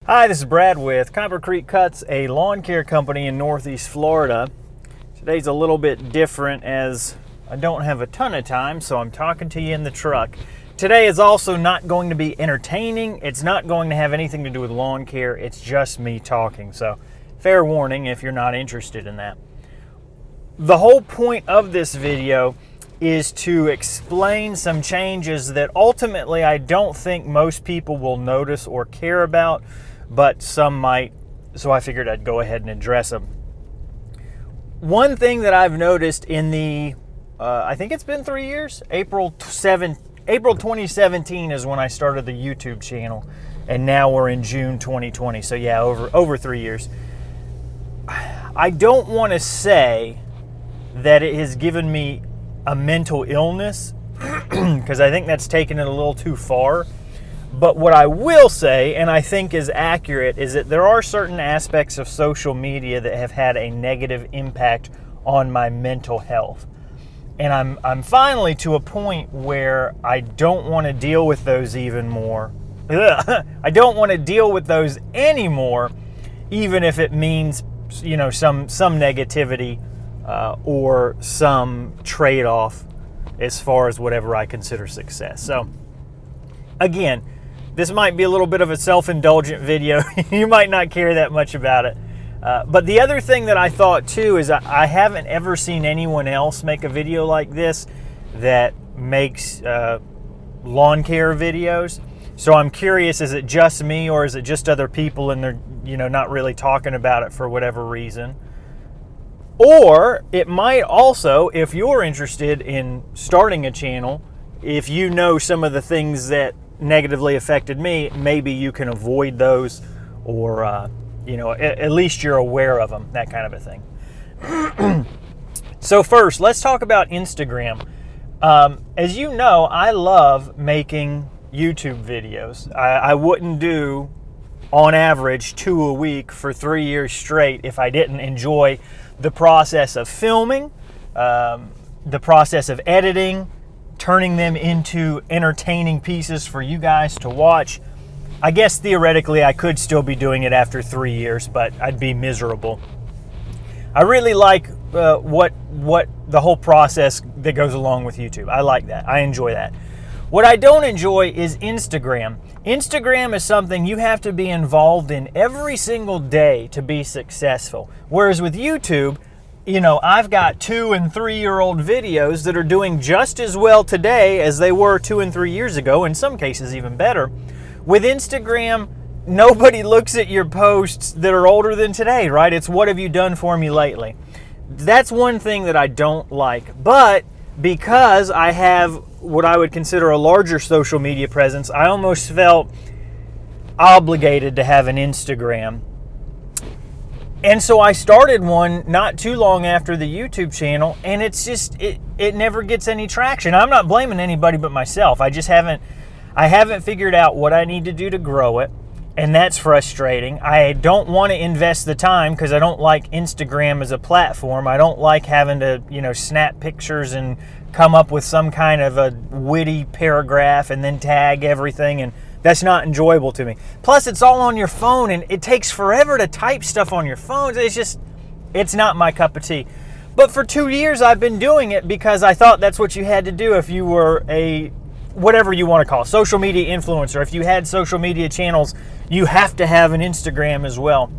Hi, this is Brad with Copper Creek Cuts, a lawn care company in Northeast Florida. Today's a little bit different as I don't have a ton of time, so I'm talking to you in the truck. Today is also not going to be entertaining. It's not going to have anything to do with lawn care. It's just me talking, so fair warning if you're not interested in that. The whole point of this video is to explain some changes that ultimately I don't think most people will notice or care about, but some might, so I figured I'd go ahead and address them. One thing that I've noticed in the, I think it's been 3 years, April 2017 is when I started the YouTube channel, and now we're in June 2020, so yeah, over 3 years. I don't want to say that it has given me a mental illness, because I think that's taken it a little too far. But what I will say, and I think is accurate, is that there are certain aspects of social media that have had a negative impact on my mental health. And I'm finally to a point where I don't want to deal with those even more. I don't want to deal with those anymore, even if it means, you know, some negativity or some trade-off as far as whatever I consider success. So again, this might be a little bit of a self-indulgent video. You might not care that much about it. But the other thing that I thought too is I haven't ever seen anyone else make a video like this that makes lawn care videos. So I'm curious, is it just me or is it just other people and they're, you know, not really talking about it for whatever reason? Or it might also, if you're interested in starting a channel, if you know some of the things that negatively affected me, maybe you can avoid those, or you know, at least you're aware of them, that kind of a thing. So first, let's talk about Instagram. As you know, I love making YouTube videos. I wouldn't do, on average, 2 a week for 3 years straight if I didn't enjoy the process of filming, the process of editing, turning them into entertaining pieces for you guys to watch. I guess theoretically I could still be doing it after 3 years, but I'd be miserable. I really like what the whole process that goes along with YouTube. I like that. I enjoy that. What I don't enjoy is Instagram. Instagram is something you have to be involved in every single day to be successful. Whereas with YouTube, you know, I've got 2 and 3 year old videos that are doing just as well today as they were 2 and 3 years ago, in some cases even better. With Instagram, nobody looks at your posts that are older than today, right? It's what have you done for me lately? That's one thing that I don't like. But because I have what I would consider a larger social media presence, I almost felt obligated to have an Instagram. And so I started one not too long after the YouTube channel, and it's just, it never gets any traction. I'm not blaming anybody but myself. I haven't figured out what I need to do to grow it, and that's frustrating. I don't want to invest the time because I don't like Instagram as a platform. I don't like having to, you know, snap pictures and come up with some kind of a witty paragraph and then tag everything, and that's not enjoyable to me. Plus, it's all on your phone, and it takes forever to type stuff on your phone. It's not my cup of tea. But for 2 years, I've been doing it because I thought that's what you had to do if you were a, whatever you want to call it, social media influencer. If you had social media channels, you have to have an Instagram as well.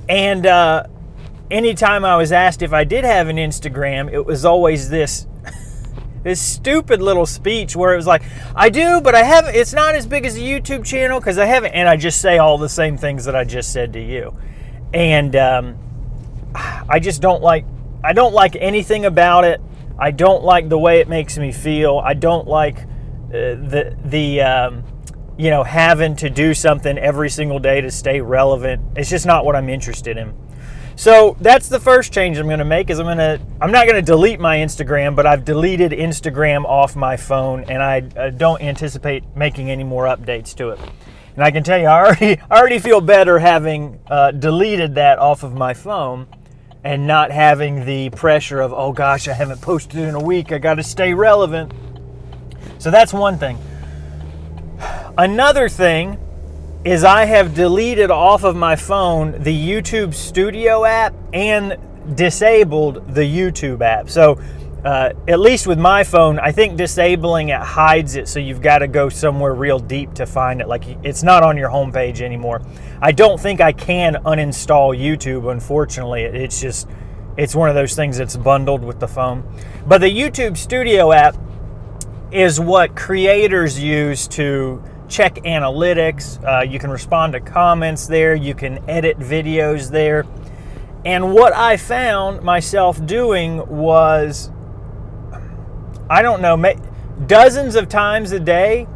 And anytime I was asked if I did have an Instagram, it was always this stupid little speech where it was like, I do, but I haven't, it's not as big as a YouTube channel because I haven't, and I just say all the same things that I just said to you. And I just don't like anything about it. I don't like the way it makes me feel. I don't like you know, having to do something every single day to stay relevant. It's just not what I'm interested in. So that's the first change I'm going to make, is I'm not going to delete my Instagram, but I've deleted Instagram off my phone, and I don't anticipate making any more updates to it. And I can tell you, I already feel better having deleted that off of my phone and not having the pressure of, oh gosh, I haven't posted in a week, I got to stay relevant. So that's one thing. Another thing is I have deleted off of my phone the YouTube Studio app and disabled the YouTube app. So at least with my phone, I think disabling it hides it, so you've got to go somewhere real deep to find it. Like, it's not on your homepage anymore. I don't think I can uninstall YouTube, unfortunately. It's one of those things that's bundled with the phone. But the YouTube Studio app is what creators use to check analytics. You can respond to comments there. You can edit videos there. And what I found myself doing was, I don't know, dozens of times a day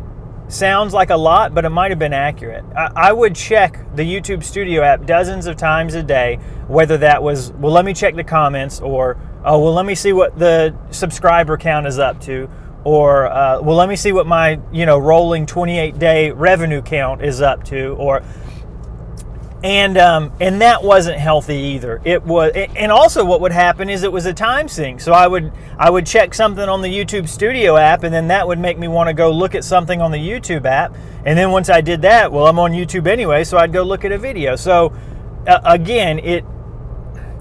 sounds like a lot, but it might have been accurate. I would check the YouTube Studio app dozens of times a day, whether that was, well, let me check the comments, or, oh, well, let me see what the subscriber count is up to, or, well, let me see what my, rolling 28-day revenue count is up to, or, and that wasn't healthy either. It was, and also what would happen is it was a time sink. So I would check something on the YouTube Studio app, and then that would make me want to go look at something on the YouTube app. And then once I did that, well, I'm on YouTube anyway, so I'd go look at a video. So again,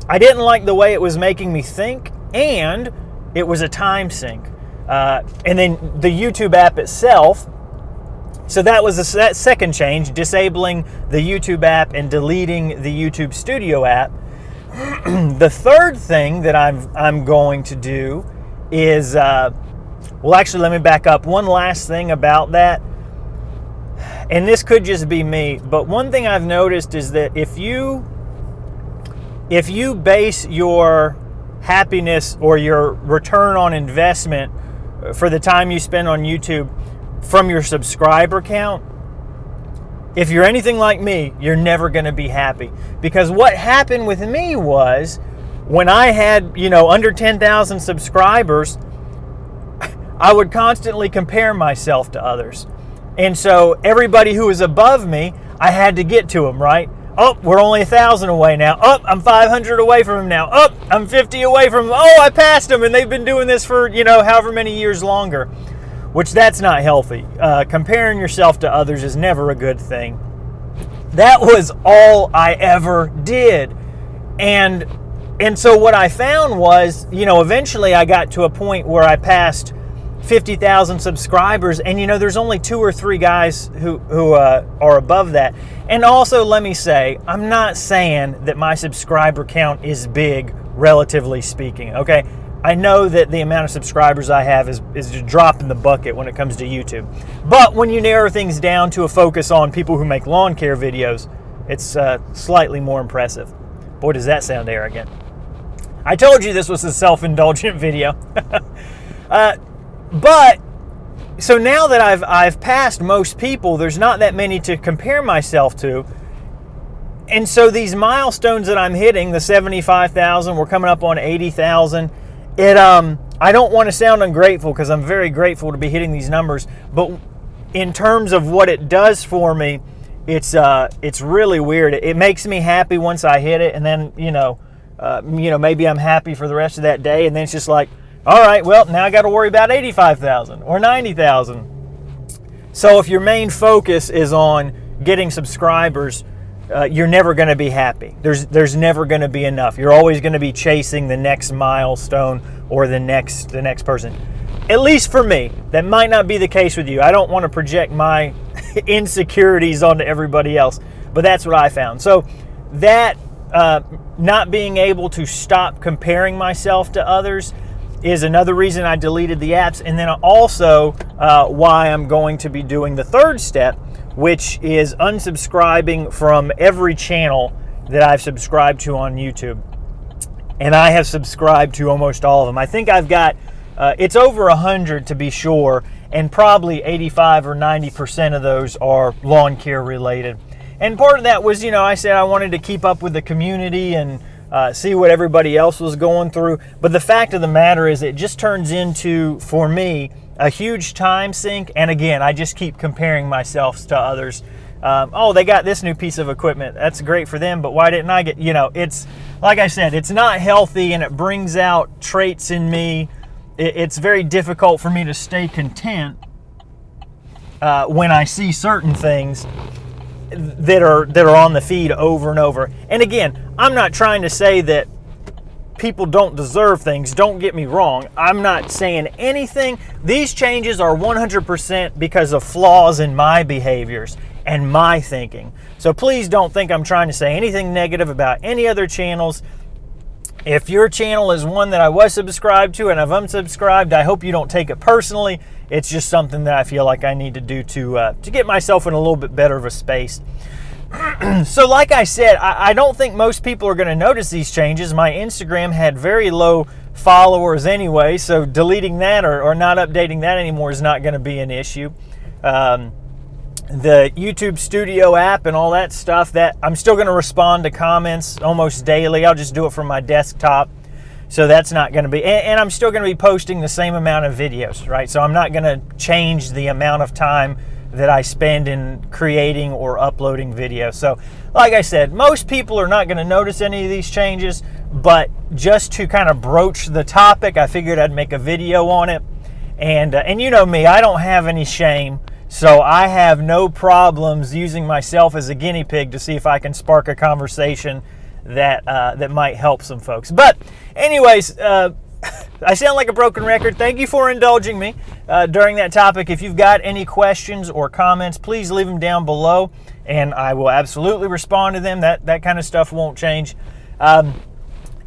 I didn't like the way it was making me think, and it was a time sink. And then the YouTube app itself. So that was that second change, disabling the YouTube app and deleting the YouTube Studio app. The third thing that I'm going to do is, well, actually, let me back up. One last thing about that, and this could just be me, but one thing I've noticed is that if you base your happiness or your return on investment for the time you spend on YouTube from your subscriber count, if you're anything like me, you're never going to be happy. Because what happened with me was, when I had, under 10,000 subscribers, I would constantly compare myself to others. And so everybody who was above me, I had to get to them, right? Oh, we're only 1,000 away now. Oh, I'm 500 away from them now. Oh, I'm 50 away from them. Oh, I passed them, and they've been doing this for, however many years longer. Which, that's not healthy. Comparing yourself to others is never a good thing. That was all I ever did. And so what I found was, eventually I got to a point where I passed 50,000 subscribers, and there's only 2 or 3 guys who are above that. And also, let me say, I'm not saying that my subscriber count is big, relatively speaking, okay? I know that the amount of subscribers I have is a drop in the bucket when it comes to YouTube. But when you narrow things down to a focus on people who make lawn care videos, it's slightly more impressive. Boy, does that sound arrogant. I told you this was a self-indulgent video. But, so now that I've passed most people, there's not that many to compare myself to. And so these milestones that I'm hitting, the 75,000, we're coming up on 80,000. I don't want to sound ungrateful, because I'm very grateful to be hitting these numbers, but in terms of what it does for me, it's really weird. It makes me happy once I hit it, and then maybe I'm happy for the rest of that day, and then it's just like, all right, well, now I got to worry about 85,000 or 90,000. So if your main focus is on getting subscribers, you're never going to be happy. There's never going to be enough. You're always going to be chasing the next milestone or the next person. At least for me. That might not be the case with you. I don't want to project my insecurities onto everybody else, but that's what I found. So that not being able to stop comparing myself to others is another reason I deleted the apps. And then also why I'm going to be doing the third step, which is unsubscribing from every channel that I've subscribed to on YouTube. And I have subscribed to almost all of them. I think I've got, it's over 100 to be sure, and probably 85 or 90% of those are lawn care related. And part of that was, I said I wanted to keep up with the community and see what everybody else was going through. But the fact of the matter is, it just turns into, for me, a huge time sink. And again, I just keep comparing myself to others. Oh, they got this new piece of equipment. That's great for them, but why didn't I get, it's, like I said, it's not healthy, and it brings out traits in me. It's very difficult for me to stay content when I see certain things. that are on the feed over and over. And again, I'm not trying to say that people don't deserve things. Don't get me wrong. I'm not saying anything. These changes are 100% because of flaws in my behaviors and my thinking. So please don't think I'm trying to say anything negative about any other channels. If your channel is one that I was subscribed to and I've unsubscribed, I hope you don't take it personally. It's just something that I feel like I need to do to get myself in a little bit better of a space. So like I said, I don't think most people are going to notice these changes. My Instagram had very low followers anyway, so deleting that or not updating that anymore is not going to be an issue. The YouTube Studio app and all that stuff, that I'm still going to respond to comments almost daily. I'll just do it from my desktop. So that's not going to be, and I'm still going to be posting the same amount of videos, right? So I'm not going to change the amount of time that I spend in creating or uploading videos. So like I said, most people are not going to notice any of these changes, but just to kind of broach the topic, I figured I'd make a video on it. And you know me, I don't have any shame, so I have no problems using myself as a guinea pig to see if I can spark a conversation that might help some folks. But anyways, I sound like a broken record. Thank you for indulging me during that topic. If you've got any questions or comments, please leave them down below, and I will absolutely respond to them. That kind of stuff won't change.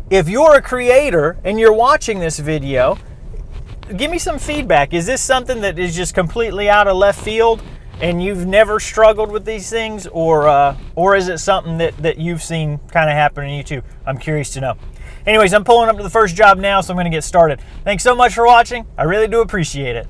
If you're a creator and you're watching this video, give me some feedback. Is this something that is just completely out of left field and you've never struggled with these things, or is it something that you've seen kind of happen on YouTube? I'm curious to know. Anyways, I'm pulling up to the first job now, so I'm going to get started. Thanks so much for watching. I really do appreciate it.